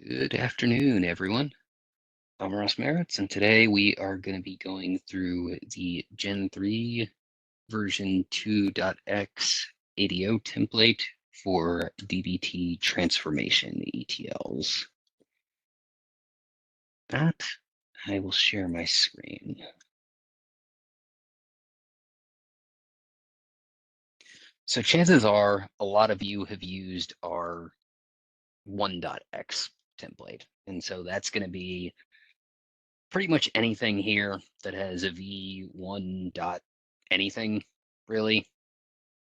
Good afternoon, everyone. I'm Ross Merritz, and today we are going to be going through the Gen 3 version 2.x ADO template for DBT transformation ETLs. That I will share my screen. So chances are a lot of you have used our 1.x template, and so that's going to be pretty much anything here that has a v1 dot anything really.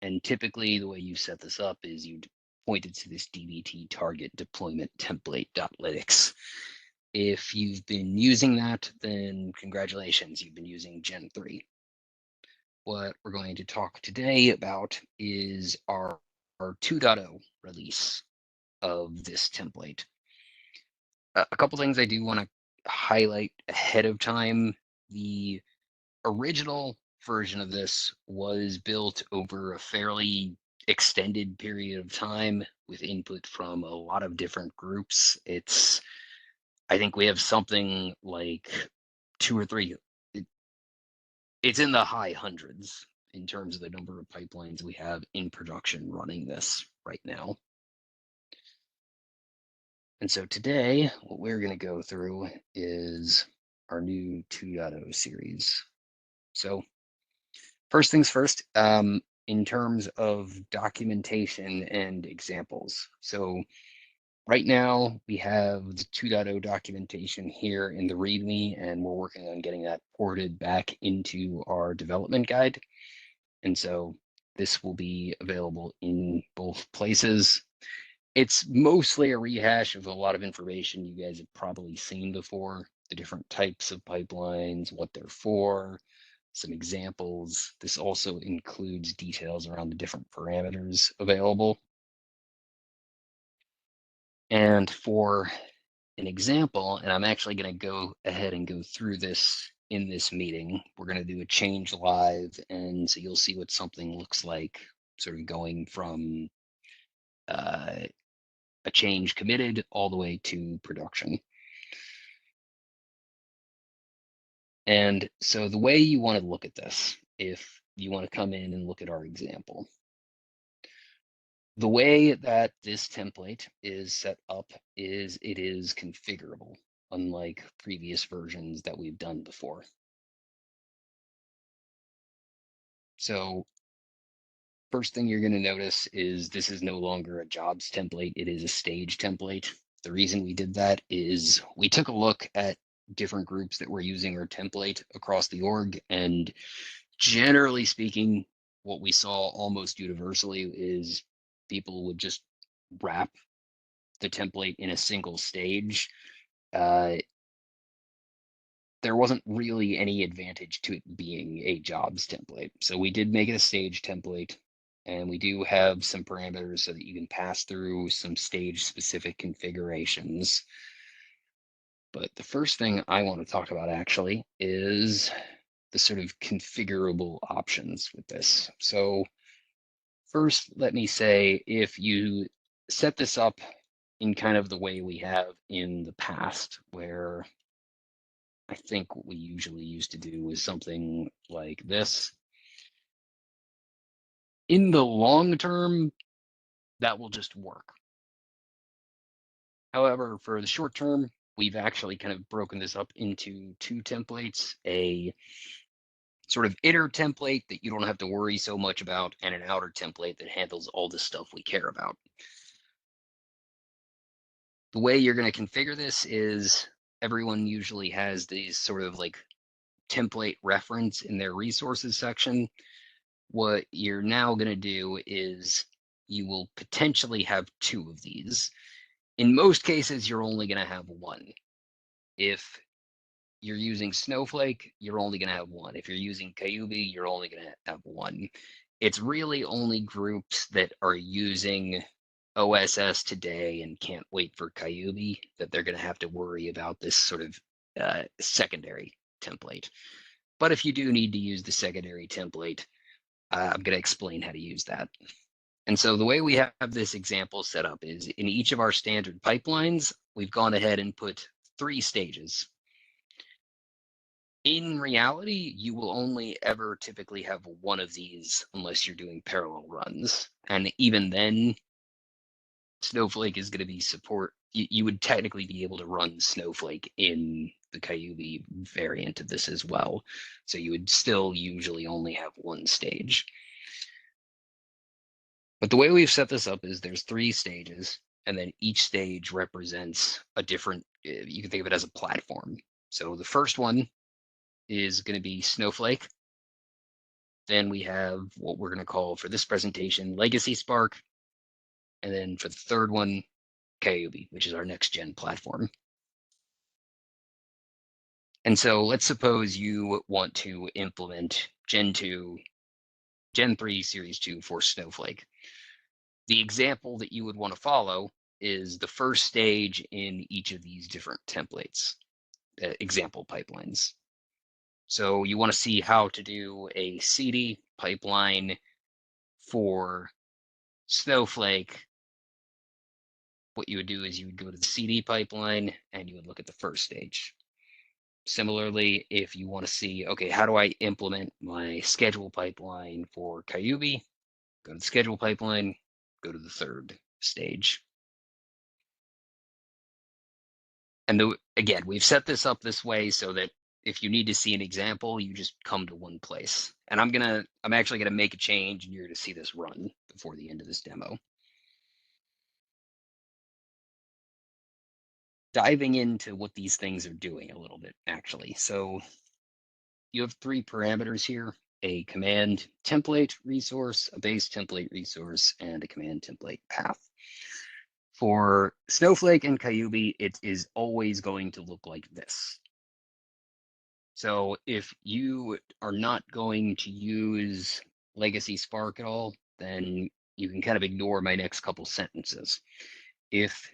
And typically the way you set this up is you point it to this dbt target deployment template.lytics. If you've been using that, then congratulations, you've been using Gen 3. What we're going to talk today about is our 2.0 release of this template. A couple things I do want to highlight ahead of time. The original version of this was built over a fairly extended period of time with input from a lot of different groups. I think we have something like two or three, it's in the high hundreds in terms of the number of pipelines we have in production running this right now. And so today, what we're going to go through is our new 2.0 series. So first things first, in terms of documentation and examples. So right now we have the 2.0 documentation here in the README, and we're working on getting that ported back into our development guide. And so this will be available in both places. It's mostly a rehash of a lot of information you guys have probably seen before, the different types of pipelines, what they're for, some examples. This also includes details around the different parameters available. And for an example, and I'm actually going to go ahead and go through this in this meeting, we're going to do a change live, and so you'll see what something looks like sort of going from a change committed all the way to production. And so the way you want to look at this, if you want to come in and look at our example, the way that this template is set up is it is configurable, unlike previous versions that we've done before. So first thing you're going to notice is this is no longer a jobs template, it is a stage template. The reason we did that is we took a look at different groups that were using our template across the org, and generally speaking, what we saw almost universally is people would just wrap the template in a single stage. There wasn't really any advantage to it being a jobs template. So we did make it a stage template, and we do have some parameters so that you can pass through some stage specific configurations. But the first thing I want to talk about actually is the sort of configurable options with this. So first, let me say, if you set this up in kind of the way we have in the past, where I think what we usually used to do was something like this. In the long term, that will just work. However, for the short term, we've actually kind of broken this up into two templates, a sort of inner template that you don't have to worry so much about, and an outer template that handles all the stuff we care about. The way you're going to configure this is everyone usually has these sort of like template reference in their resources section. What you're now going to do is you will potentially have two of these. In most cases, you're only going to have one. If you're using Snowflake, you're only going to have one. If you're using Cayubi, you're only going to have one. It's really only groups that are using OSS today and can't wait for Cayubi that they're going to have to worry about this sort of secondary template. But if you do need to use the secondary template, I'm going to explain how to use that. And so the way we have this example set up is in each of our standard pipelines, we've gone ahead and put 3 stages. In reality, you will only ever typically have one of these unless you're doing parallel runs. And even then, Snowflake is going to be you would technically be able to run Snowflake in the Kyubi variant of this as well. So you would still usually only have one stage. But the way we've set this up is there's 3 stages, and then each stage represents a different, you can think of it as a platform. So the first one is going to be Snowflake. Then we have what we're going to call for this presentation Legacy Spark. And then for the third one, Kyubi, which is our next gen platform. And so let's suppose you want to implement Gen 2, Gen 3 Series 2 for Snowflake. The example that you would want to follow is the first stage in each of these different templates, example pipelines. So you want to see how to do a CD pipeline for Snowflake. What you would do is you would go to the CD pipeline and you would look at the first stage. Similarly, if you want to see, okay, how do I implement my schedule pipeline for Kyubi? Go to the schedule pipeline, go to the third stage. And again, we've set this up this way so that if you need to see an example, you just come to one place. And I'm actually gonna make a change and you're gonna see this run before the end of this demo. Diving into what these things are doing a little bit, actually. So you have 3 parameters here, a command template resource, a base template resource, and a command template path. For Snowflake and Kyubi, it is always going to look like this. So if you are not going to use Legacy Spark at all, then you can kind of ignore my next couple sentences. If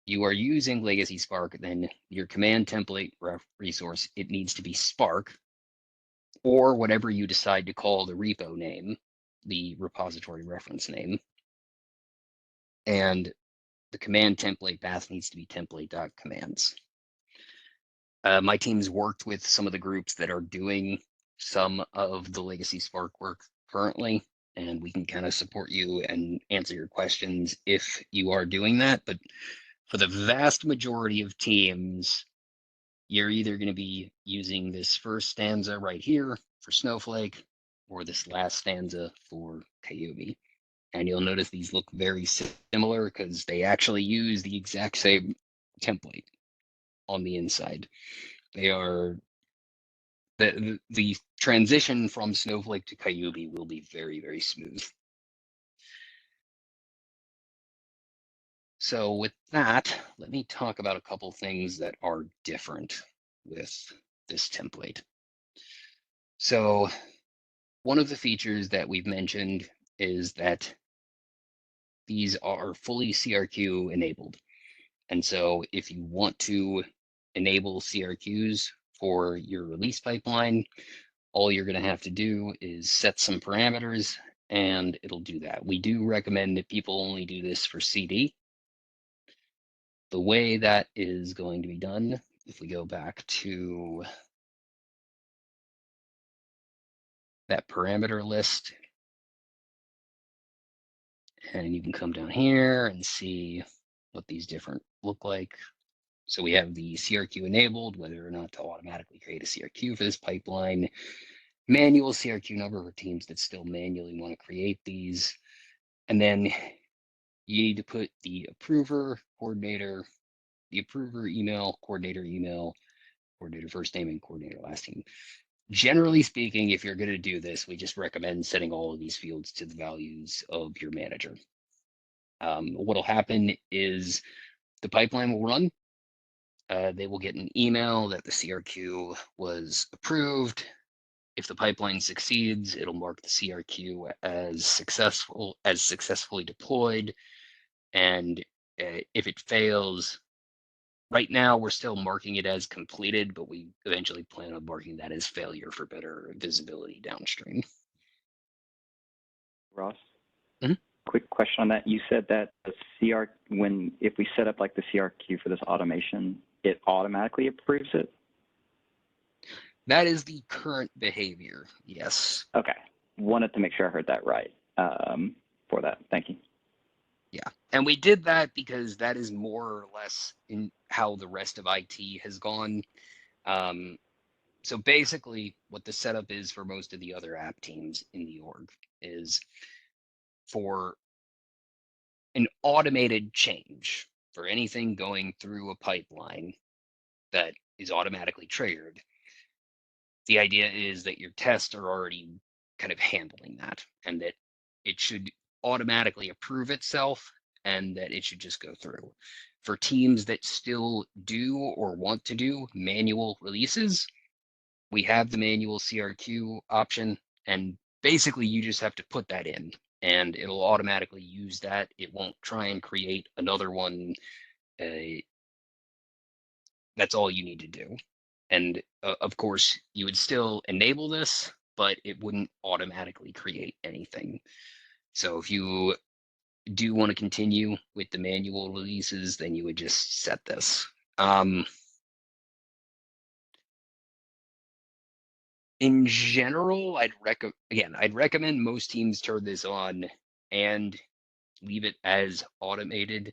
you are using Legacy Spark, then your command template resource, it needs to be Spark or whatever you decide to call the repo name, the repository reference name. And the command template path needs to be template.commands. My team's worked with some of the groups that are doing some of the Legacy Spark work currently, and we can kind of support you and answer your questions if you are doing that. But for the vast majority of teams, you're either going to be using this first stanza right here for Snowflake or this last stanza for Kyubi. And you'll notice these look very similar because they actually use the exact same template on the inside. They are the transition from Snowflake to Kyubi will be very, very smooth. So with that, let me talk about a couple things that are different with this template. So one of the features that we've mentioned is that these are fully CRQ enabled. And so if you want to enable CRQs for your release pipeline, all you're going to have to do is set some parameters and it'll do that. We do recommend that people only do this for CD. The way that is going to be done, if we go back to that parameter list, and you can come down here and see what these different look like. So we have the CRQ enabled, whether or not to automatically create a CRQ for this pipeline, manual CRQ number for teams that still manually want to create these. And then you need to put the approver, coordinator, the approver email, coordinator first name, and coordinator last name. Generally speaking, if you're going to do this, we just recommend setting all of these fields to the values of your manager. What'll happen is the pipeline will run. They will get an email that the CRQ was approved. If the pipeline succeeds, it'll mark the CRQ as successfully deployed. And if it fails, right now we're still marking it as completed, but we eventually plan on marking that as failure for better visibility downstream. Ross? Mhm. quick question on that. You said that the if we set up like the CRQ for this automation, it automatically approves it? That is the current behavior, yes. Okay. Wanted to make sure I heard that right for that. Thank you. Yeah, and we did that because that is more or less in how the rest of IT has gone. So basically, what the setup is for most of the other app teams in the org is for an automated change for anything going through a pipeline that is automatically triggered. The idea is that your tests are already kind of handling that, and that it should automatically approve itself, and that it should just go through. For teams that still do or want to do manual releases, we have the manual CRQ option, and basically you just have to put that in and it'll automatically use that. It won't try and create another one. That's all you need to do. And of course, you would still enable this, but it wouldn't automatically create anything. So if you do want to continue with the manual releases, then you would just set this. In general, I'd recommend most teams turn this on and leave it as automated.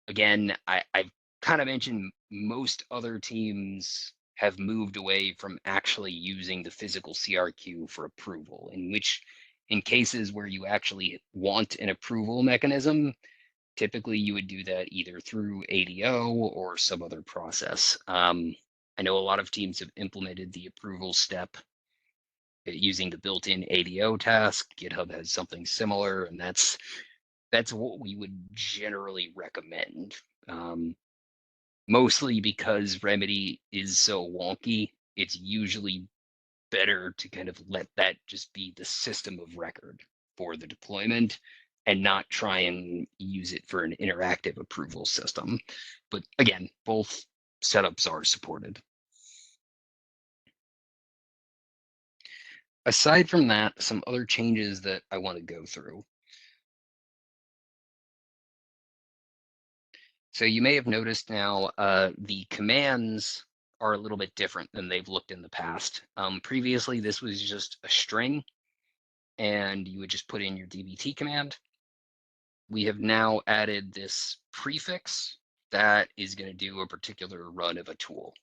Again, I've kind of mentioned most other teams have moved away from actually using the physical CRQ for approval, in cases where you actually want an approval mechanism, typically you would do that either through ADO or some other process. I know a lot of teams have implemented the approval step using the built-in ADO task. GitHub has something similar, and that's what we would generally recommend. Mostly because Remedy is so wonky, it's usually better to kind of let that just be the system of record for the deployment and not try and use it for an interactive approval system. But again, both setups are supported. Aside from that, some other changes that I want to go through. So you may have noticed now the commands are a little bit different than they've looked in the past. Previously, this was just a string, and you would just put in your DBT command. We have now added this prefix that is going to do a particular run of a tool.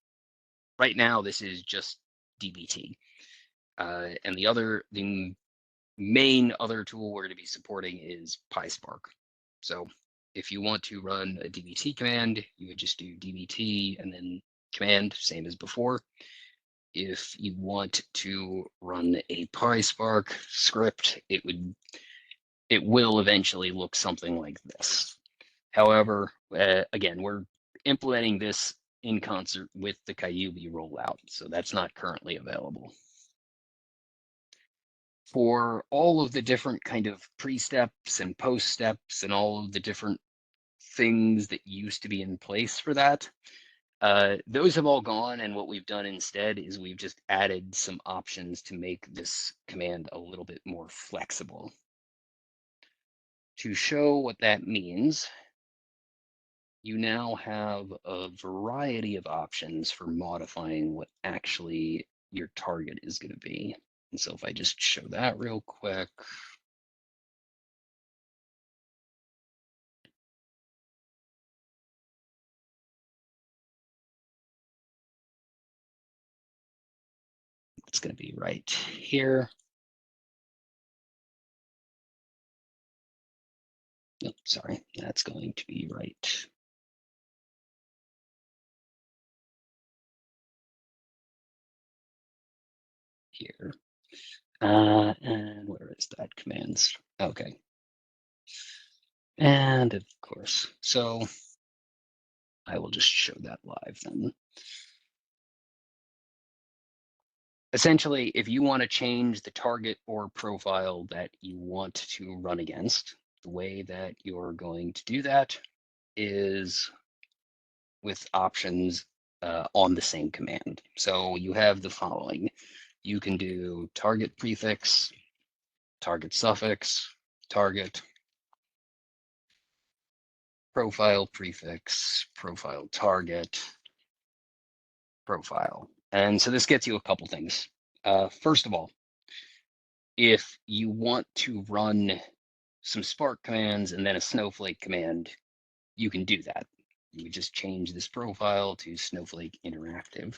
Right now, this is just DBT. And the main other tool we're going to be supporting is PySpark. So if you want to run a DBT command, you would just do DBT and then command, same as before. If you want to run a PySpark script, it will eventually look something like this. However, again, we're implementing this in concert with the Kyubi rollout, so that's not currently available. For all of the different kind of pre-steps and post-steps and all of the different things that used to be in place for that, those have all gone, and what we've done instead is we've just added some options to make this command a little bit more flexible. To show what that means, you now have a variety of options for modifying what actually your target is going to be. And so if I just show that real quick. It's going to be right here. Oh, sorry, that's going to be right here. And where is that commands? Okay. And of course, so I will just show that live then. Essentially, if you want to change the target or profile that you want to run against, the way that you're going to do that is with options on the same command. So you have the following. You can do target prefix, target suffix, target, profile prefix, profile target, profile. And so this gets you a couple things. First of all, if you want to run some Spark commands and then a Snowflake command, you can do that. You just change this profile to Snowflake Interactive.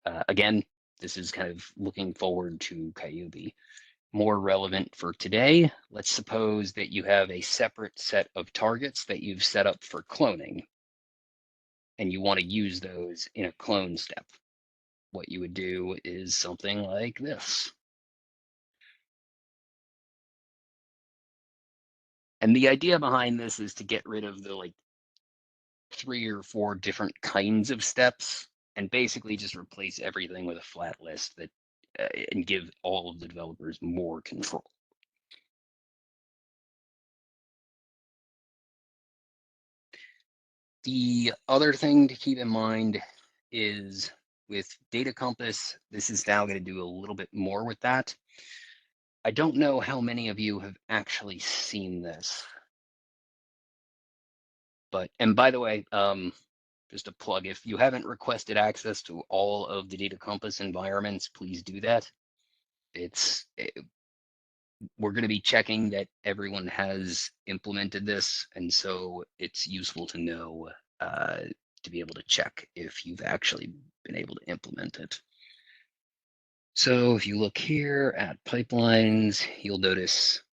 Again, this is kind of looking forward to Kyubi. More relevant for today, let's suppose that you have a separate set of targets that you've set up for cloning, and you want to use those in a clone step. What you would do is something like this. And the idea behind this is to get rid of the like 3 or 4 different kinds of steps and basically just replace everything with a flat list that and give all of the developers more control. The other thing to keep in mind is with Data Compass, this is now going to do a little bit more with that. I don't know how many of you have actually seen this. But, and by the way, just a plug, if you haven't requested access to all of the Data Compass environments, please do that. We're going to be checking that everyone has implemented this, and so it's useful to know to be able to check if you've actually been able to implement it. So if you look here at pipelines, you'll notice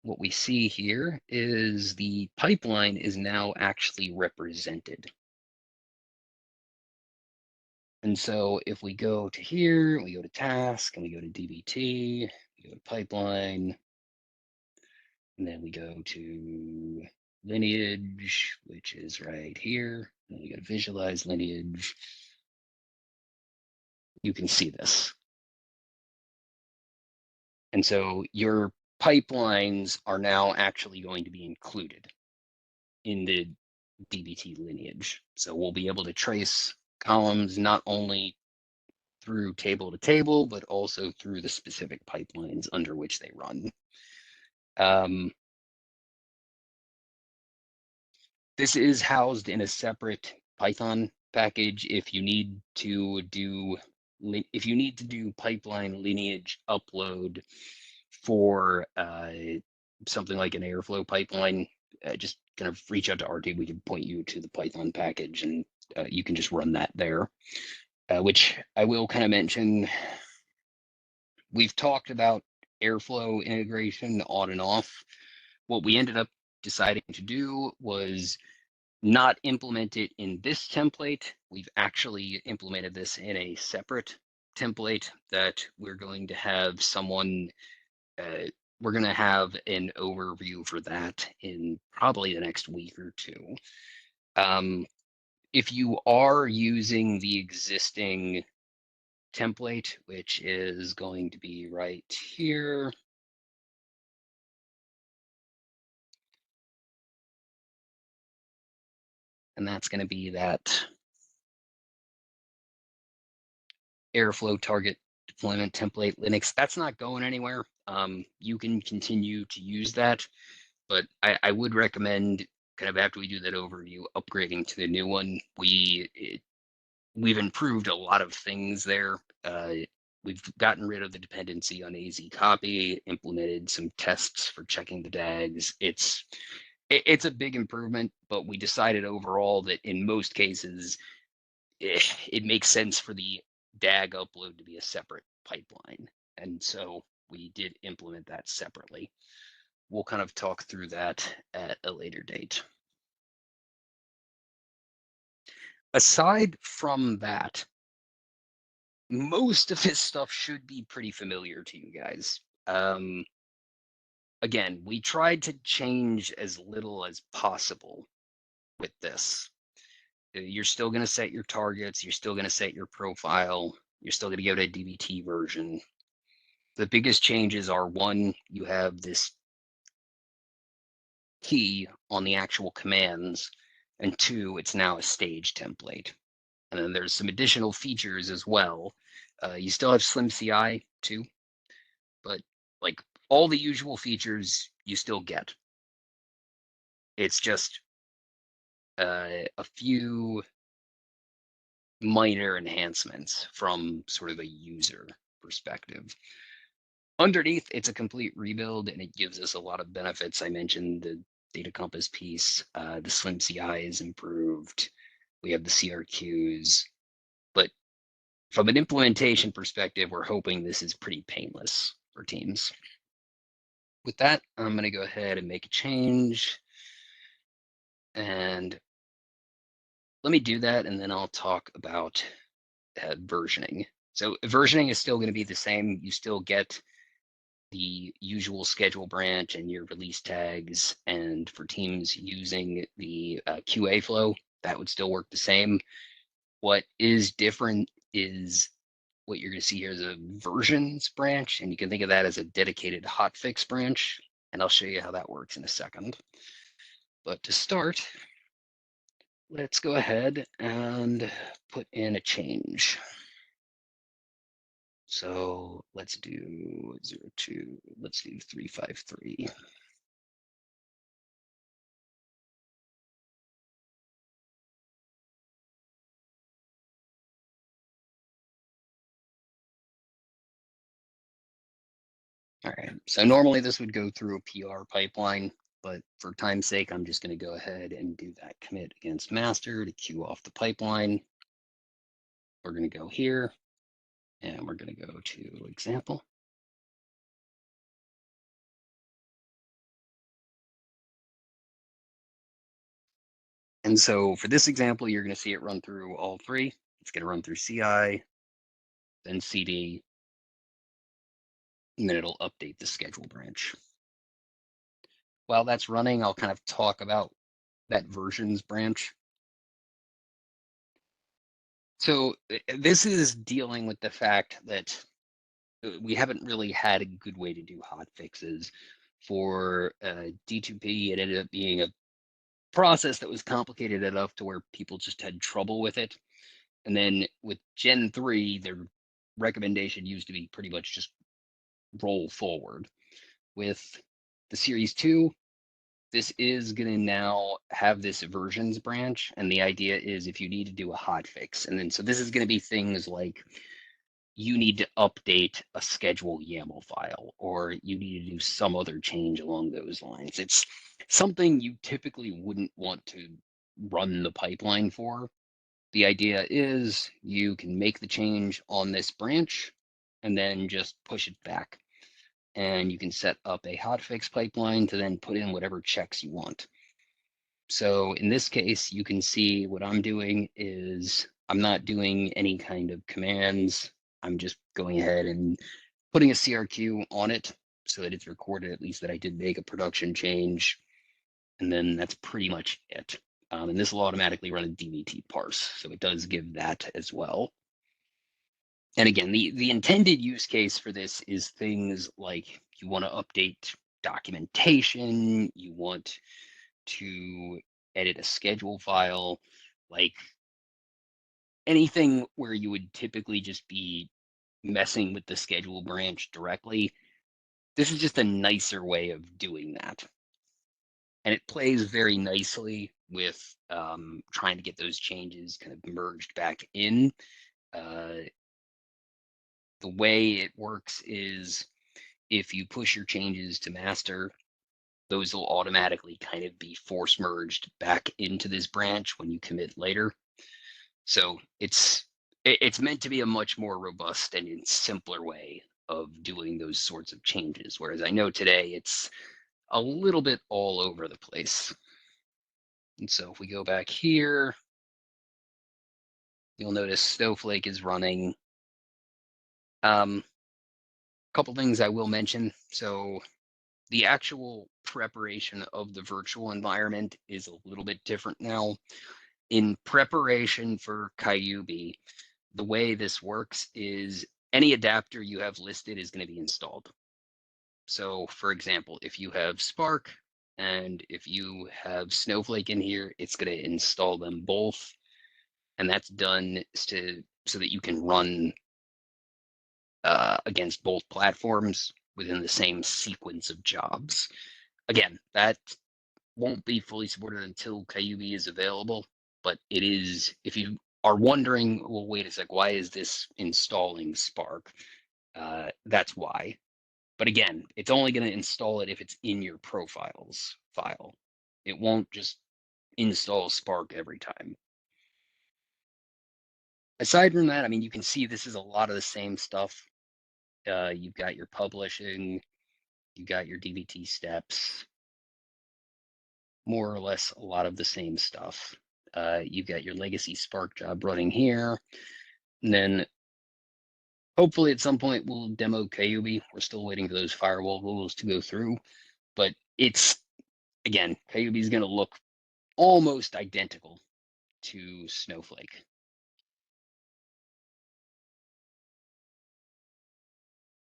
what we see here is the pipeline is now actually represented. And so if we go to here, we go to task, and we go to DBT, we go to pipeline, and then we go to lineage, which is right here. And we go to visualize lineage. You can see this. And so your pipelines are now actually going to be included in the DBT lineage. So we'll be able to trace columns not only through table to table, but also through the specific pipelines under which they run. This is housed in a separate Python package. If you need to do pipeline lineage upload for something like an Airflow pipeline, just kind of reach out to RT. We can point you to the Python package, and you can just run that there. Which I will kind of mention. We've talked about Airflow integration on and off. What we ended up deciding to do was not implement it in this template. We've actually implemented this in a separate template that we're going to have someone, we're going to have an overview for that in probably the next week or two. If you are using the existing template, which is going to be right here, and that's going to be that Airflow target deployment template Linux. That's not going anywhere. You can continue to use that, but I would recommend kind of after we do that overview, upgrading to the new one. We've improved a lot of things there. We've gotten rid of the dependency on AZ copy, implemented some tests for checking the DAGs. It's a big improvement, but we decided overall that in most cases, it makes sense for the DAG upload to be a separate pipeline. And so we did implement that separately. We'll kind of talk through that at a later date. Aside from that, most of this stuff should be pretty familiar to you guys. Again, we tried to change as little as possible with this. You're still going to set your targets. You're still going to set your profile. You're still going to go to a DBT version. The biggest changes are, one, you have this key on the actual commands, and two, it's now a stage template. And then there's some additional features as well. You still have Slim CI too, but like all the usual features you still get. It's just a few minor enhancements from sort of a user perspective. Underneath, it's a complete rebuild, and it gives us a lot of benefits. I mentioned the data compass piece, the Slim CI is improved. We have the CRQs, but from an implementation perspective, we're hoping this is pretty painless for teams. With that, I'm going to go ahead and make a change. And let me do that, and then I'll talk about versioning. So versioning is still going to be the same. You still get the usual schedule branch and your release tags. And for teams using the QA flow, that would still work the same. What is different is what you're going to see here is a versions branch, and you can think of that as a dedicated hotfix branch. And I'll show you how that works in a second. But to start, let's go ahead and put in a change. So let's do 02, let's do 353. All right, so normally this would go through a PR pipeline, but for time's sake, I'm just going to go ahead and do that commit against master to queue off the pipeline. We're going to go here, and we're going to go to example. And so for this example, you're going to see it run through all three. It's going to run through CI, then CD, and then it'll update the schedule branch. While that's running, I'll kind of talk about that versions branch. So this is dealing with the fact that we haven't really had a good way to do hot fixes for D2P. It ended up being a process that was complicated enough to where people just had trouble with it. And then with Gen 3, their recommendation used to be pretty much just roll forward. With the Series 2, this is going to now have this versions branch. And the idea is if you need to do a hot fix, and then so this is going to be things like you need to update a schedule YAML file, or you need to do some other change along those lines. It's something you typically wouldn't want to run the pipeline for. The idea is you can make the change on this branch and then just push it back. And you can set up a hotfix pipeline to then put in whatever checks you want. So in this case, you can see what I'm doing is I'm not doing any kind of commands. I'm just going ahead and putting a CRQ on it so that it's recorded at least that I did make a production change. And then that's pretty much it. And this will automatically run a DBT parse. So it does give that as well. And again, the intended use case for this is things like you want to update documentation, you want to edit a schedule file, like anything where you would typically just be messing with the schedule branch directly. This is just a nicer way of doing that. And it plays very nicely with trying to get those changes kind of merged back in. The way it works is if you push your changes to master, those will automatically kind of be force merged back into this branch when you commit later. So it's meant to be a much more robust and simpler way of doing those sorts of changes. Whereas I know today it's a little bit all over the place. And so if we go back here, you'll notice Snowflake is running. Couple things I will mention. So the actual preparation of the virtual environment is a little bit different now. In preparation for Kyubi, the way this works is any adapter you have listed is going to be installed. So for example, if you have Spark and if you have Snowflake in here, it's going to install them both. And that's done so that you can run against both platforms within the same sequence of jobs. Again, that won't be fully supported until Kyubi is available, but it is, if you are wondering, well, wait a sec, why is this installing Spark? That's why. But again, it's only going to install it if it's in your profiles file. It won't just install Spark every time. Aside from that, I mean, you can see this is a lot of the same stuff. You've got your publishing, you've got your DBT steps, more or less a lot of the same stuff. You've got your legacy Spark job running here. And then hopefully at some point we'll demo Kyubi. We're still waiting for those firewall rules to go through. But it's, again, Kyubi is going to look almost identical to Snowflake.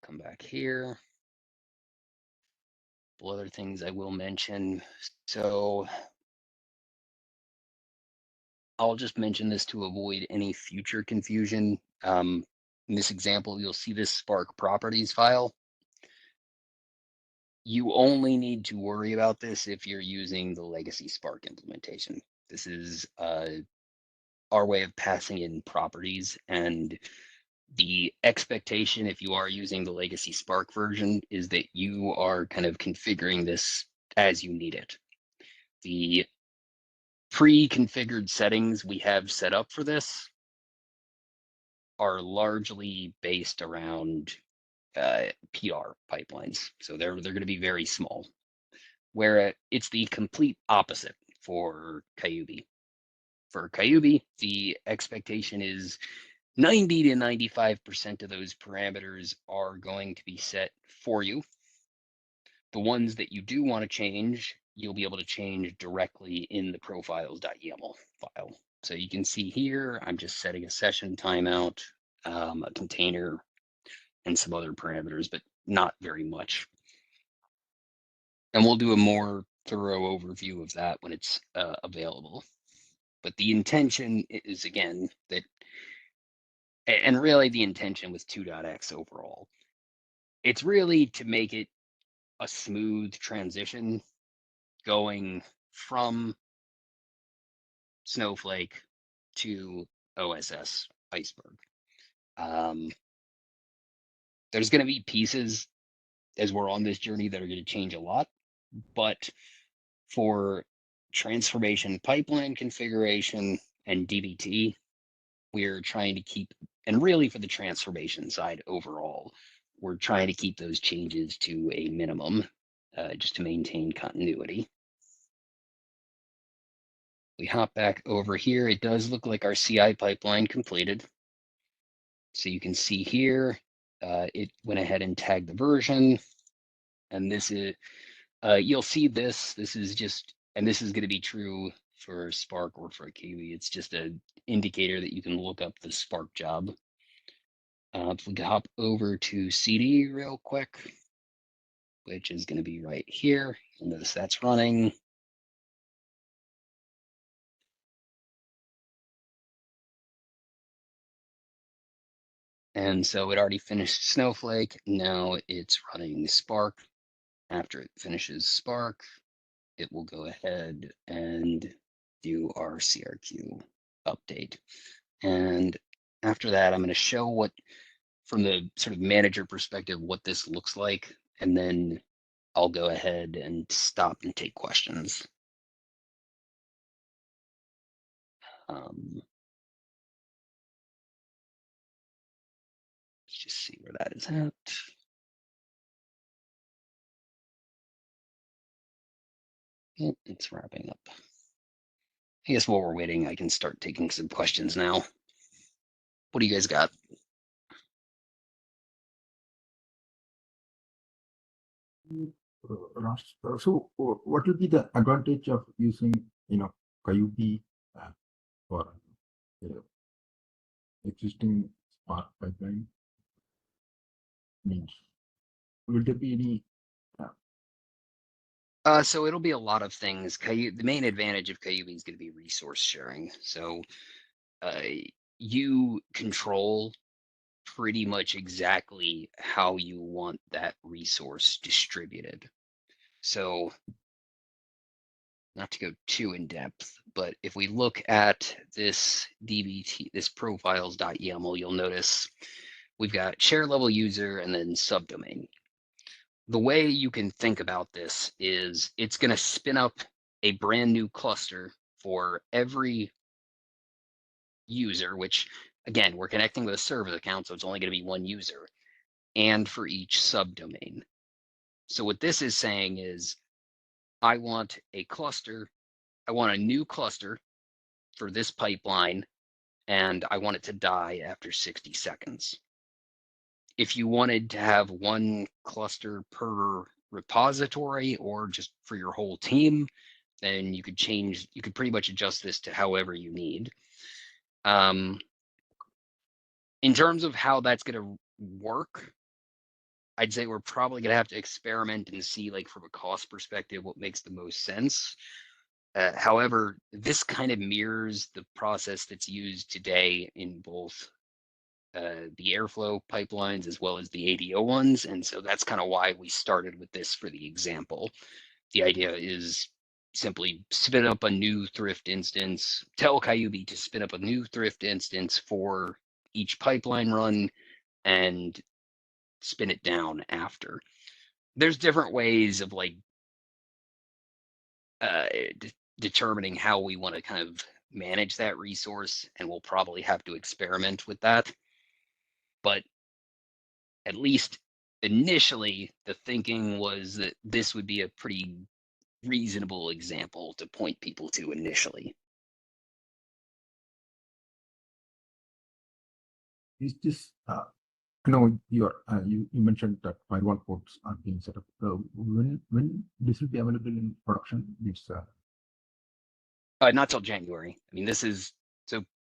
Come back here. A couple other things I will mention. So I'll just mention this to avoid any future confusion. In this example, you'll see this Spark properties file. You only need to worry about this if you're using the legacy Spark implementation. This is our way of passing in properties, and the expectation, if you are using the legacy Spark version, is that you are kind of configuring this as you need it. The pre-configured settings we have set up for this are largely based around PR pipelines. So they're going to be very small, where it's the complete opposite for Kyubi. For Kyubi, the expectation is 90 to 95% of those parameters are going to be set for you. The ones that you do want to change, you'll be able to change directly in the profiles.yaml file. So you can see here, I'm just setting a session timeout, a container, and some other parameters, but not very much. And we'll do a more thorough overview of that when it's available. But the intention is, again, that, and really the intention with 2.x overall, it's really to make it a smooth transition going from Snowflake to OSS Iceberg. There's going to be pieces as we're on this journey that are going to change a lot, but for transformation pipeline configuration and DBT, we're trying to keep, and really for the transformation side overall, we're trying to keep those changes to a minimum just to maintain continuity. We hop back over here. It does look like our CI pipeline completed. So you can see here, it went ahead and tagged the version. And this is, you'll see this is just, and this is going to be true for Spark or for Kyubi. It's just an indicator that you can look up the Spark job. If we could hop over to CD real quick, which is going to be right here. You'll notice that's running. And so it already finished Snowflake. Now it's running Spark. After it finishes Spark, it will go ahead and do our CRQ update. And after that, I'm going to show what, from the sort of manager perspective, what this looks like. And then I'll go ahead and stop and take questions. Let's just see where that is at. Yep, it's wrapping up. I guess while we're waiting, I can start taking some questions now. What do you guys got? So what will be the advantage of using, Kyubi for existing Spark pipeline? Means, will there be any? So it'll be a lot of things. The main advantage of Kyubi is going to be resource sharing. So you control pretty much exactly how you want that resource distributed. So not to go too in depth, but if we look at this DBT, this profiles.yaml, you'll notice we've got share level user and then subdomain. The way you can think about this is it's going to spin up a brand new cluster for every user, which again, we're connecting with a service account, so it's only going to be one user, and for each subdomain. So what this is saying is, I want a cluster, I want a new cluster for this pipeline, and I want it to die after 60 seconds. If you wanted to have one cluster per repository or just for your whole team, then you could pretty much adjust this to however you need. In terms of how that's going to work, I'd say we're probably going to have to experiment and see, like, from a cost perspective, what makes the most sense. However, this kind of mirrors the process that's used today in both the Airflow pipelines as well as the ADO ones. And so that's kind of why we started with this for the example. The idea is simply spin up a new Thrift instance, tell Kyubi to spin up a new Thrift instance for each pipeline run and spin it down after. There's different ways of like determining how we want to kind of manage that resource, and we'll probably have to experiment with that. But at least initially, the thinking was that this would be a pretty reasonable example to point people to initially. Is this, you know, you mentioned that firewall ports are being set up. When this will be available in production? It's Not till January. I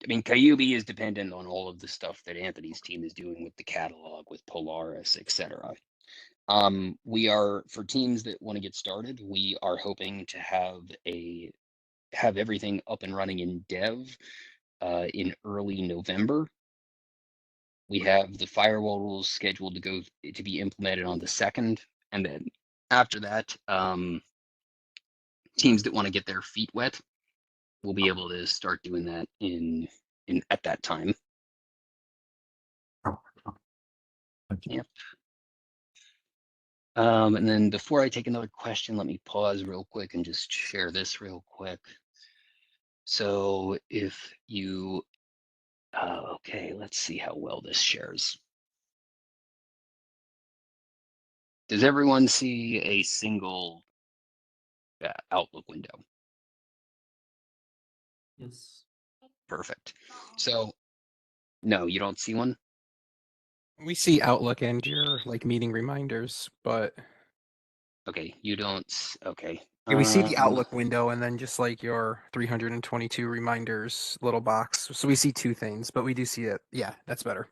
mean, Kyubi is dependent on all of the stuff that Anthony's team is doing with the catalog, with Polaris, etc. We are, for teams that want to get started, we are hoping to have everything up and running in dev in early November. We have the firewall rules scheduled to be implemented on the 2nd, and then after that, teams that want to get their feet wet will be able to start doing that in at that time. thank you. Yep. And then before I take another question, let me pause real quick and just share this real quick. So if you, okay, let's see how well this shares. Does everyone see a single Outlook window? Yes. Perfect. So, no, you don't see one? We see Outlook and your like meeting reminders, but Okay, you don't, okay. yeah, we see the Outlook window and then just like your 322 reminders little box. So we see two things, but we do see it. Yeah, that's better.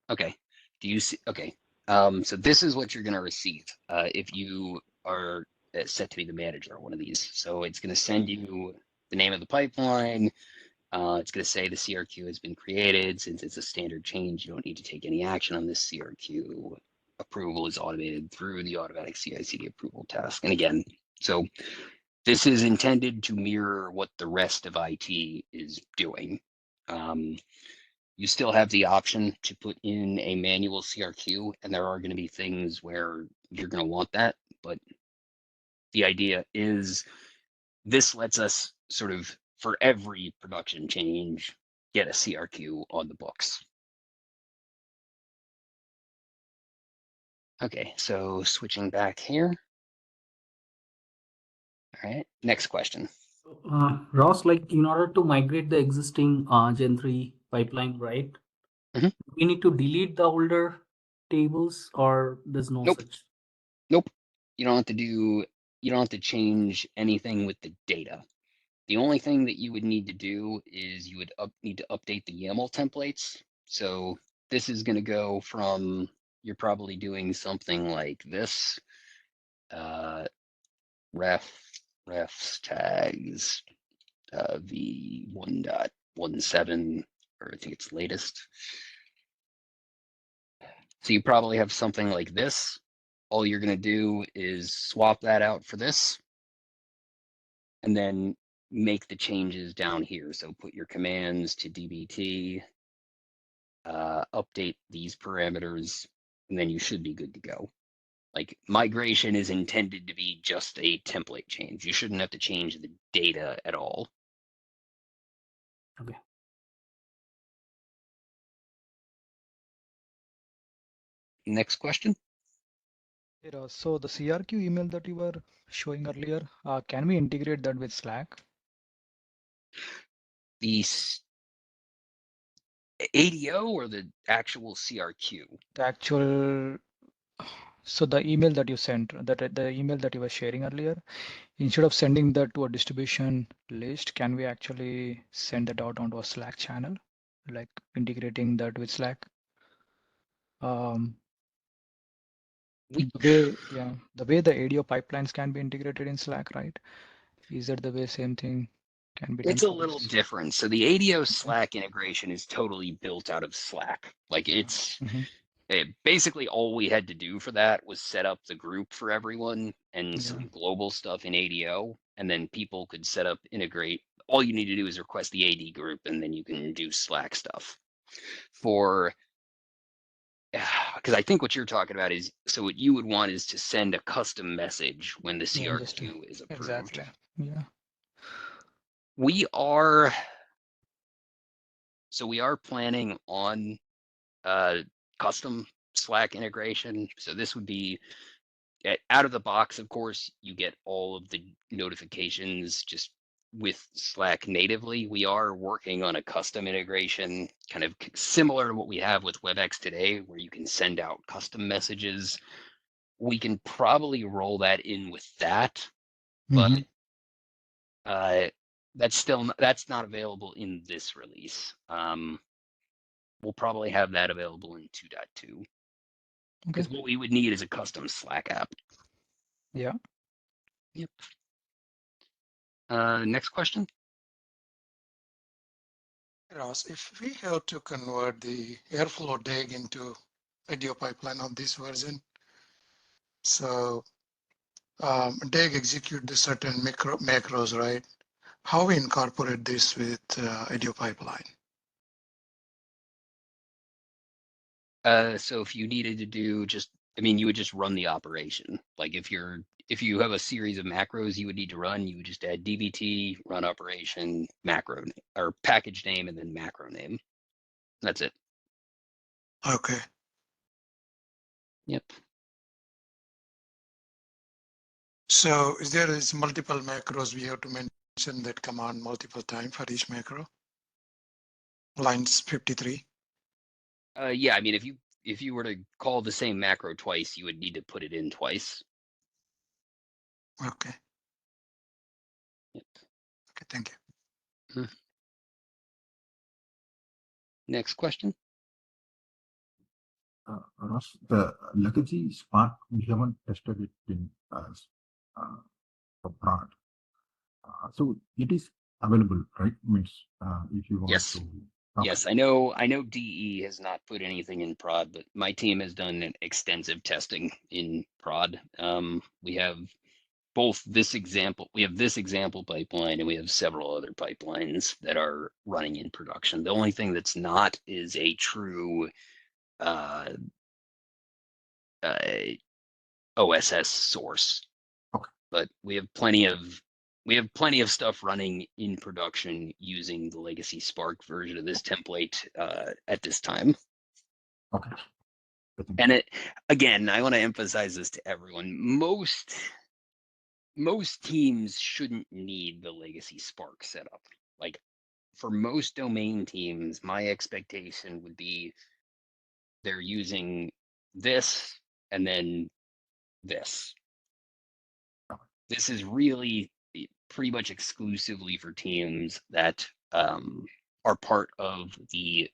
Okay, do you see, okay. So this is what you're gonna receive if you are set to be the manager of one of these. So it's gonna send you the name of the pipeline. It's going to say the CRQ has been created. Since it's a standard change, you don't need to take any action on this CRQ. Approval is automated through the automatic CI/CD approval task. And again, so this is intended to mirror what the rest of IT is doing. You still have the option to put in a manual CRQ, and there are going to be things where you're going to want that. But the idea is this lets us sort of, for every production change, get a CRQ on the books. Okay, so switching back here. All right, next question. Ross, like in order to migrate the existing Gen 3 pipeline, right? Mhm. We need to delete the older tables, or there's no Nope. such. Nope. You don't have to change anything with the data. The only thing that you would need to do is you would need to update the YAML templates. So this is going to go from, you're probably doing something like this. Refs tags v1.17, or I think it's latest. So you probably have something like this. All you're going to do is swap that out for this. and then make the changes down here. So put your commands to DBT, update these parameters, and then you should be good to go. Like migration is intended to be just a template change. You shouldn't have to change the data at all. Okay. Next question. So the CRQ email that you were showing earlier, can we integrate that with Slack? The ADO or the actual CRQ? The actual, so the email that you sent, the email that you were sharing earlier, instead of sending that to a distribution list, can we actually send that out onto a Slack channel, like integrating that with Slack? We The way the ADO pipelines can be integrated in Slack, right? Is that the way same thing can be done? It's a for little this? different. So the ADO Slack integration is totally built out of Slack. Like it's basically all we had to do for that was set up the group for everyone and Yeah. some global stuff in ADO, and then people could set up, integrate. All you need to do is request the AD group, and then you can do Slack stuff. For because I think what you're talking about is, so what you would want is to send a custom message when the Yeah, just CRQ is approved. exactly. Yeah. We are planning on custom Slack integration. So this would be out of the box. Of course, you get all of the notifications just with Slack natively. We are working on a custom integration, kind of similar to what we have with WebEx today, where you can send out custom messages. We can probably roll that in with that, but that's not available in this release. We'll probably have that available in 2.2. Because what we would need is a custom Slack app. Yeah. Yep. Next question. Ross, if we have to convert the Airflow DAG into IDEO pipeline of this version, so DAG execute the certain macros, right? How we incorporate this with IDEO pipeline? So if you needed to do you would just run the operation. Like if you have a series of macros you would need to run, you would just add dbt, run operation, macro or package name, and then macro name. That's it. Okay. Yep. So there is multiple macros we have to mention that command multiple times for each macro? Lines 53. Yeah, I mean if you were to call the same macro twice, you would need to put it in twice. Okay. Yep. Okay, thank you. Next question. Ross, the legacy Spark, we haven't tested it in for prod. So it is available, right? Means if you want Yes. to. Yes, I know DE has not put anything in prod, but my team has done an extensive testing in prod. We have this example pipeline, and we have several other pipelines that are running in production. The only thing that's not is a true OSS source. Okay. But we have plenty of stuff running in production using the legacy Spark version of this template at this time. Okay. And again, I want to emphasize this to everyone. Most teams shouldn't need the legacy Spark setup. Like for most domain teams, my expectation would be they're using this and then this. This is really pretty much exclusively for teams that are part of the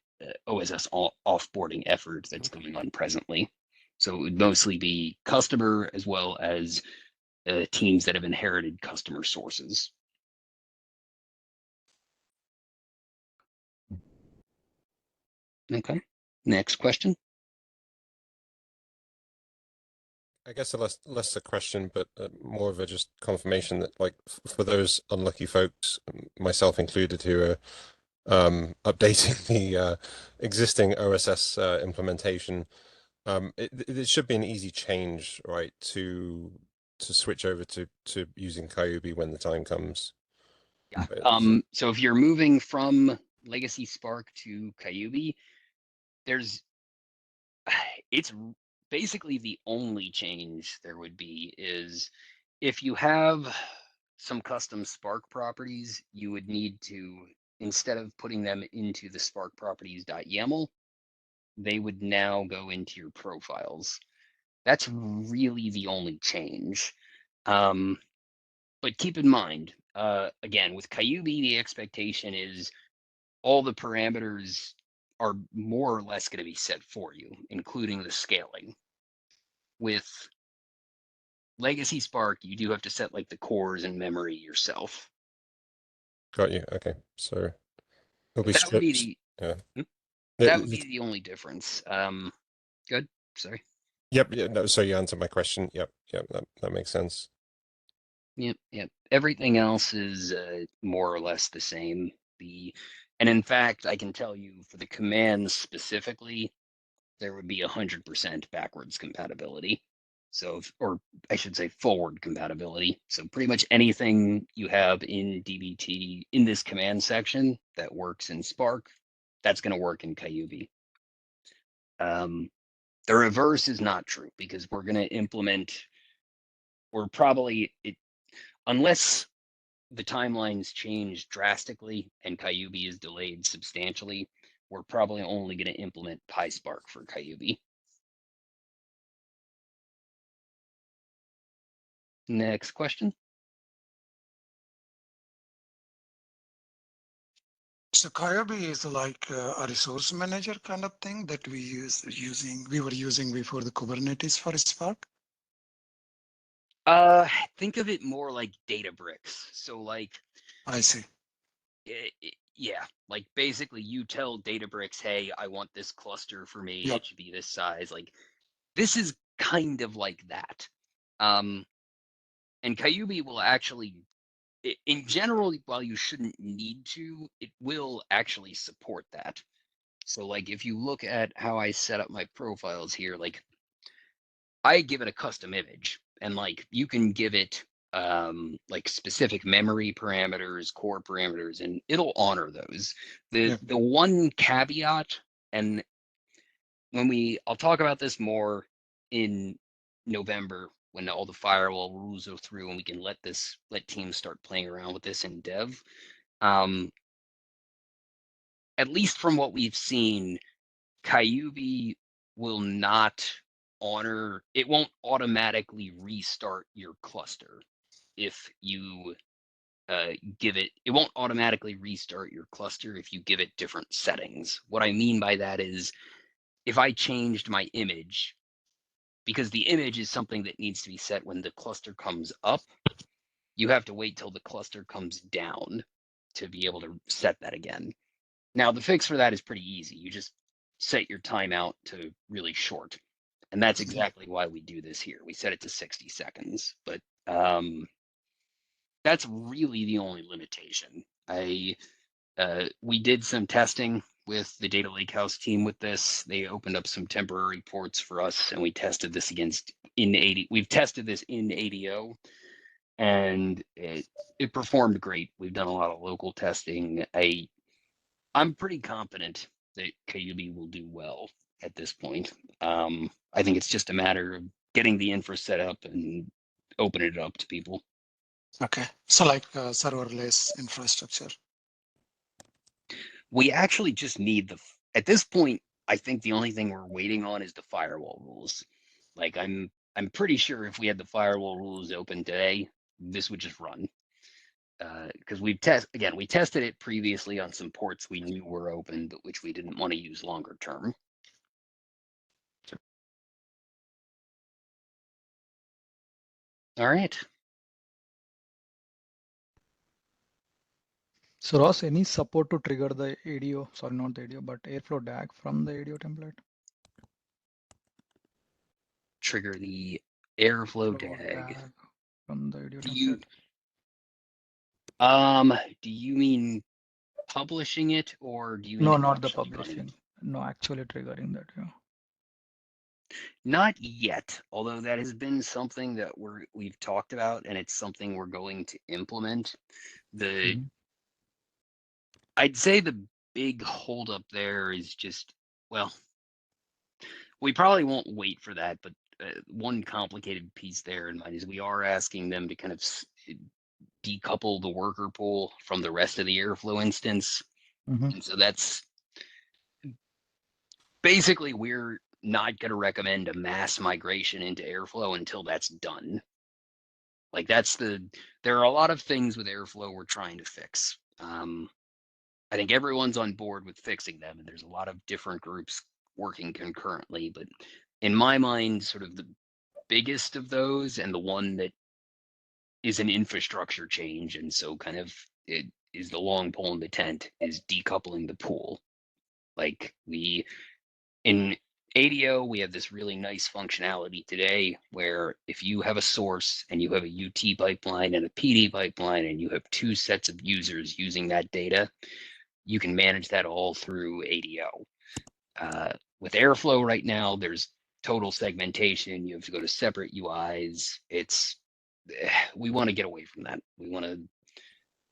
OSS offboarding effort that's going on presently. So it would mostly be customer as well as teams that have inherited customer sources. Okay, next question. I guess less a question, but more of a just confirmation that, like, for those unlucky folks, myself included, who are updating the existing OSS implementation, it should be an easy change, right, to switch over to using Kyubi when the time comes. Yeah. Right. So if you're moving from Legacy Spark to Kyubi, it's basically the only change there would be is if you have some custom Spark properties, you would need to, instead of putting them into the Spark properties.yaml, they would now go into your profiles. That's really the only change. But keep in mind, again, with Kyubi, the expectation is all the parameters are more or less going to be set for you, including the scaling. With Legacy Spark, you do have to set like the cores and memory yourself. Got you. Okay, so it'll be That would be stripped. the Yeah. that would be the only difference. Good. Sorry. Yep. Yeah. No, so you answered my question. Yep. Yep. That makes sense. Yep. Everything else is more or less the same. And in fact, I can tell you for the commands specifically, there would be 100% backwards compatibility. So, or I should say forward compatibility. So pretty much anything you have in DBT in this command section that works in Spark, that's going to work in Kyubi. The reverse is not true because we're going to implement, unless the timelines change drastically and Kyubi is delayed substantially, we're probably only going to implement PySpark for Kyubi. Next question. So Kyubi is like a resource manager kind of thing that we were using before the Kubernetes for Spark. Think of it more like Databricks. So like, I see. Yeah, like basically you tell Databricks, hey, I want this cluster for me. Yep. It should be this size. Like this is kind of like that. And Kyubi will actually, in general, while you shouldn't need to, it will actually support that. So like if you look at how I set up my profiles here, like I give it a custom image and like you can give it like specific memory parameters, core parameters, and it'll honor those. The one caveat, and I'll talk about this more in November when all the firewall rules are through and we can let teams start playing around with this in dev. At least from what we've seen, Kyubi will not honor, it won't automatically restart your cluster if you it won't automatically restart your cluster if you give it different settings. What I mean by that is if I changed my image, because the image is something that needs to be set when the cluster comes up, you have to wait till the cluster comes down to be able to set that again. Now, the fix for that is pretty easy. You just set your timeout to really short. And that's exactly why we do this here. We set it to 60 seconds, but that's really the only limitation. We did some testing with the Data Lakehouse team with this. They opened up some temporary ports for us and we tested this we've tested this in ADO and it performed great. We've done a lot of local testing. I'm pretty confident that Kyubi will do well at this point. I think it's just a matter of getting the infra set up and opening it up to people. Okay, so like serverless infrastructure. We actually just need at this point, I think the only thing we're waiting on is the firewall rules. Like I'm pretty sure if we had the firewall rules open today, this would just run. Because we tested it previously on some ports we knew were open, but which we didn't want to use longer term. All right. So Ross, any support to trigger the ADO, sorry, not the ADO, but Airflow DAG from the ADO template? Trigger the Airflow Flow tag. tag from the video Do you template. do you mean publishing it, or do you mean No, it not the actually running? publishing. No, actually triggering that. Yeah. Not yet, although that has been something that we've talked about, and it's something we're going to implement. Mhm. I'd say the big holdup there is just, well, we probably won't wait for that, but one complicated piece there in mind is we are asking them to kind of decouple the worker pool from the rest of the Airflow instance. Mhm. And so that's basically, we're not going to recommend a mass migration into Airflow until that's done. Like there are a lot of things with Airflow we're trying to fix. I think everyone's on board with fixing them, and there's a lot of different groups working concurrently. But in my mind, sort of the biggest of those, and the one that is an infrastructure change, and so kind of it is the long pole in the tent, is decoupling the pool. Like in ADO, we have this really nice functionality today where if you have a source and you have a UT pipeline and a PD pipeline and you have two sets of users using that data, you can manage that all through ADO. With Airflow right now, there's total segmentation. You have to go to separate UIs. We want to get away from that. We want to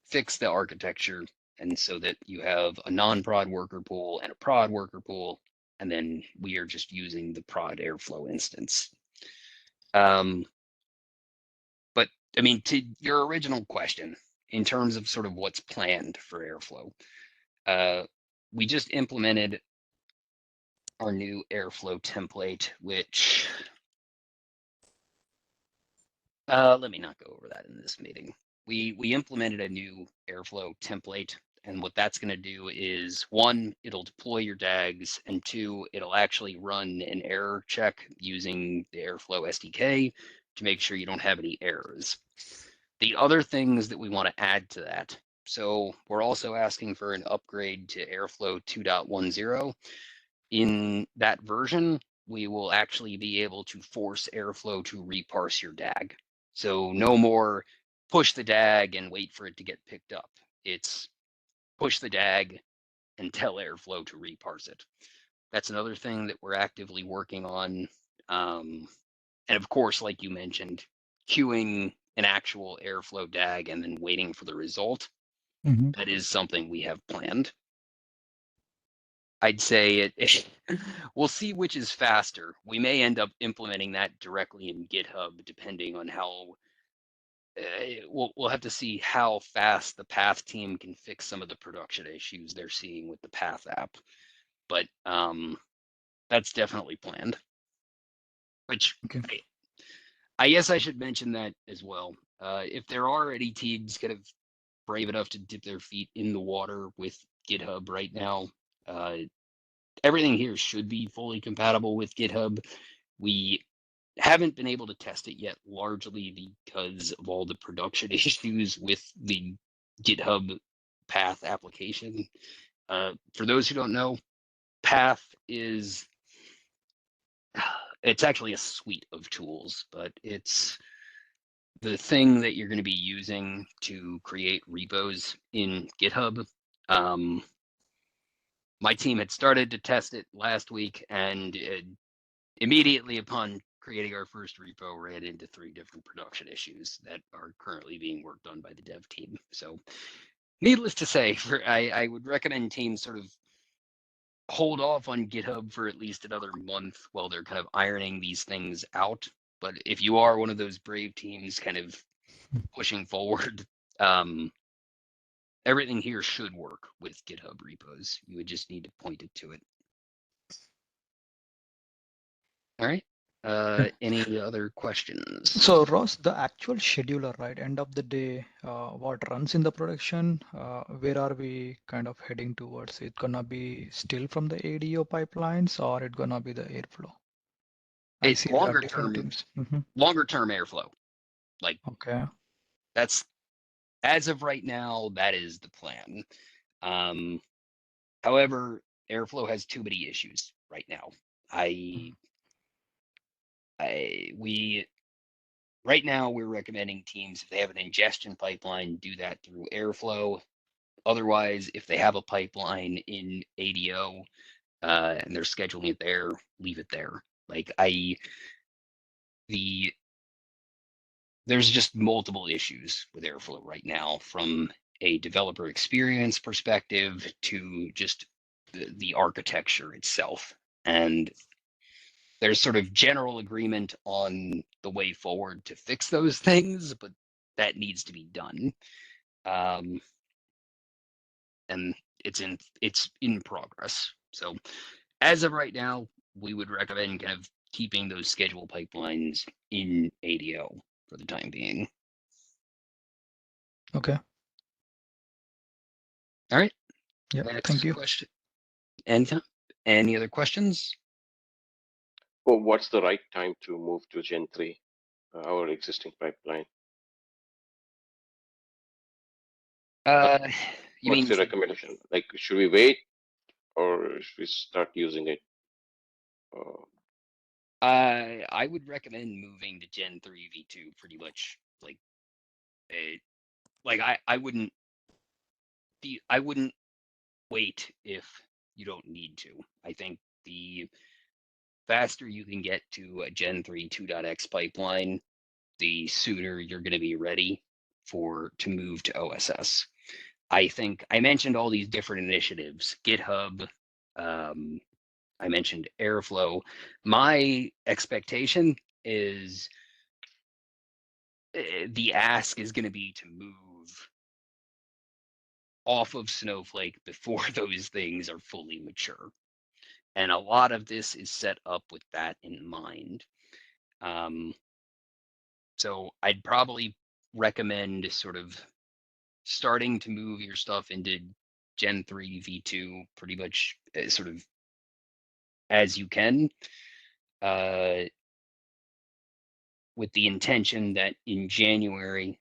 fix the architecture, and so that you have a non-prod worker pool and a prod worker pool, and then we are just using the prod Airflow instance. But I mean, to your original question, in terms of sort of what's planned for Airflow, we just implemented our new Airflow template, which let me not go over that in this meeting. We implemented a new Airflow template, and what that's going to do is, one, it'll deploy your DAGs, and two, it'll actually run an error check using the Airflow SDK to make sure you don't have any errors. The other things that we want to add to that, so we're also asking for an upgrade to Airflow 2.10. In that version, we will actually be able to force Airflow to reparse your DAG. So no more push the DAG and wait for it to get picked up. It's push the DAG and tell Airflow to reparse it. That's another thing that we're actively working on. And of course, like you mentioned, queuing an actual Airflow DAG and then waiting for the result. Mhm. That is something we have planned. I'd say we'll see which is faster. We may end up implementing that directly in GitHub, depending on how we'll have to see how fast the Path team can fix some of the production issues they're seeing with the Path app. But that's definitely planned. Which Okay. I guess I should mention that as well. If there are any teams kind of brave enough to dip their feet in the water with GitHub right now, everything here should be fully compatible with GitHub. We haven't been able to test it yet, largely because of all the production issues with the GitHub Path application. For those who don't know, Path is it's actually a suite of tools, but it's the thing that you're going to be using to create repos in GitHub. My team had started to test it last week, and immediately upon creating our first repo, ran into 3 different production issues that are currently being worked on by the dev team. So needless to say, I would recommend teams sort of hold off on GitHub for at least another month while they're kind of ironing these things out. But if you are one of those brave teams kind of pushing forward, everything here should work with GitHub repos. You would just need to point it to it. All right. Any other questions? So Ross, the actual scheduler, right? End of the day, what runs in the production? Where are we kind of heading towards? It gonna be still from the ADO pipelines, or it gonna be the Airflow? I It's see there are different teams. longer term Airflow. Like Okay. that's as of right now, that is the plan. However, Airflow has too many issues right now. We right now we're recommending teams, if they have an ingestion pipeline, do that through Airflow. Otherwise, if they have a pipeline in ADO and they're scheduling it there, leave it there. Like there's just multiple issues with Airflow right now, from a developer experience perspective to just the architecture itself. And there's sort of general agreement on the way forward to fix those things, but that needs to be done. And it's in progress. So as of right now, we would recommend kind of keeping those schedule pipelines in ADO for the time being. Okay. All right. Yeah. Next Thank you. question. Any other questions? Well, what's the right time to move to Gen 3, our existing pipeline? You What's mean the recommendation? Like, should we wait or should we start using it? I would recommend moving to Gen 3 V2 pretty much like I wouldn't wait if you don't need to. I think the faster you can get to a Gen 3 2.x pipeline, the sooner you're going to be ready to move to OSS. I think I mentioned all these different initiatives, GitHub, I mentioned Airflow. My expectation is the ask is going to be to move off of Snowflake before those things are fully mature. And a lot of this is set up with that in mind. So I'd probably recommend sort of starting to move your stuff into Gen 3 V2 pretty much sort of as you can, with the intention that in January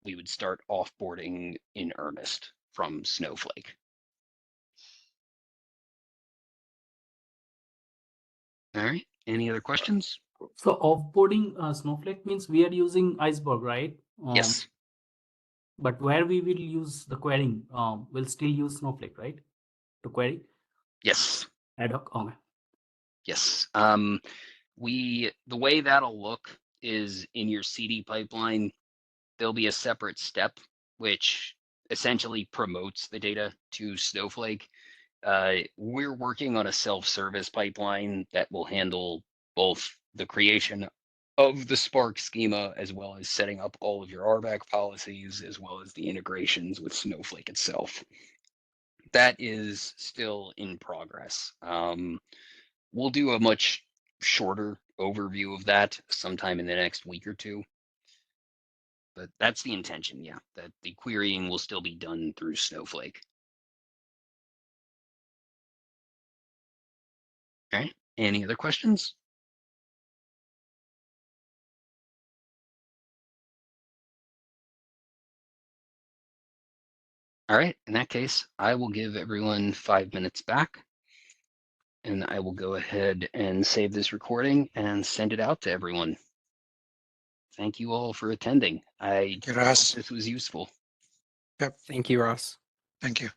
we would start offboarding in earnest from Snowflake. All right. Any other questions? So offboarding Snowflake means we are using Iceberg, right? Yes. But where we will use the querying, we'll still use Snowflake, right? To query Yes. ad hoc. Okay. Yes. The way that'll look is in your CD pipeline, there'll be a separate step which essentially promotes the data to Snowflake. We're working on a self-service pipeline that will handle both the creation of the Spark schema as well as setting up all of your RBAC policies as well as the integrations with Snowflake itself. That is still in progress. We'll do a much shorter overview of that sometime in the next week or two. But that's the intention, yeah, that the querying will still be done through Snowflake. All right, any other questions? All right, in that case, I will give everyone 5 minutes back. And I will go ahead and save this recording and send it out to everyone. Thank you all for attending. I hope Ross. this was useful. Thank you, Ross. Thank you.